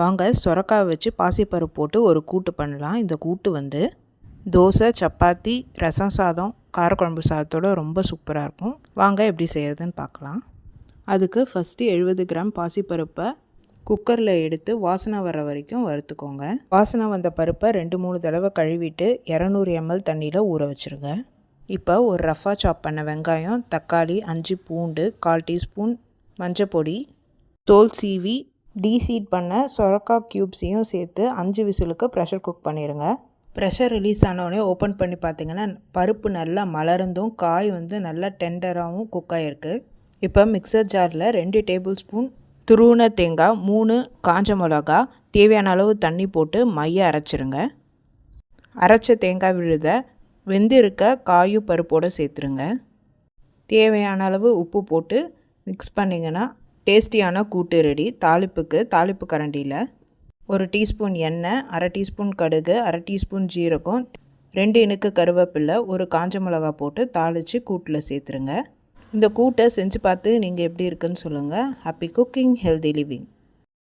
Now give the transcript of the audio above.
வாங்க சொரக்காய் வச்சு பாசிப்பருப்பு போட்டு ஒரு கூட்டு பண்ணலாம். இந்த கூட்டு வந்து தோசை, சப்பாத்தி, ரசம் சாதம், காரக்குழம்பு சாதத்தோடு ரொம்ப சூப்பராக இருக்கும். வாங்க எப்படி செய்கிறதுன்னு பார்க்கலாம். அதுக்கு ஃபஸ்ட்டு 70 கிராம் பாசிப்பருப்பை குக்கரில் எடுத்து வாசனை வர வரைக்கும் வறுத்துக்கோங்க. வாசனை வந்த பருப்பை 2-3 தடவை கழுவிட்டு 200 ml தண்ணியில் ஊற வச்சுருங்க. இப்போ ஒரு ரஃபாக சாப் பண்ண வெங்காயம், தக்காளி, 5 பூண்டு, 1/4 டீஸ்பூன் மஞ்சப்பொடி, தோல் சீவி டீசீட் பண்ண சொரக்காய் க்யூப்ஸையும் சேர்த்து 5 விசிலுக்கு ப்ரெஷர் குக் பண்ணிடுங்க. ப்ரெஷர் ரிலீஸ் ஆனோடனே ஓப்பன் பண்ணி பார்த்தீங்கன்னா பருப்பு நல்லா மலர்ந்தும் காய் வந்து நல்லா டெண்டராகவும் குக் ஆகிருக்கு. இப்போ மிக்சர் ஜாரில் 2 டேபிள் ஸ்பூன் துருவின தேங்காய், 3 காஞ்ச மிளகா, தேவையான அளவு தண்ணி போட்டு மைய அரைச்சிருங்க. அரைச்ச தேங்காய் விழுத வெந்திருக்க காயும் பருப்போடு சேர்த்துருங்க. தேவையான அளவு உப்பு போட்டு மிக்ஸ் பண்ணிங்கன்னா டேஸ்டியான கூட்டு ரெடி. தாளிப்பு கரண்டியில் 1 டீஸ்பூன் எண்ணெய், 1/2 டீஸ்பூன் கடுகு, 1/2 டீஸ்பூன் ஜீரகம், 2 இனுக்கு கருவேப்பிலை, 1 காஞ்ச மிளகா போட்டு தாளித்து கூட்டில் சேர்த்துருங்க. இந்த கூட்டை செஞ்சு பார்த்து நீங்கள் எப்படி இருக்குன்னு சொல்லுங்கள். Happy cooking, healthy living.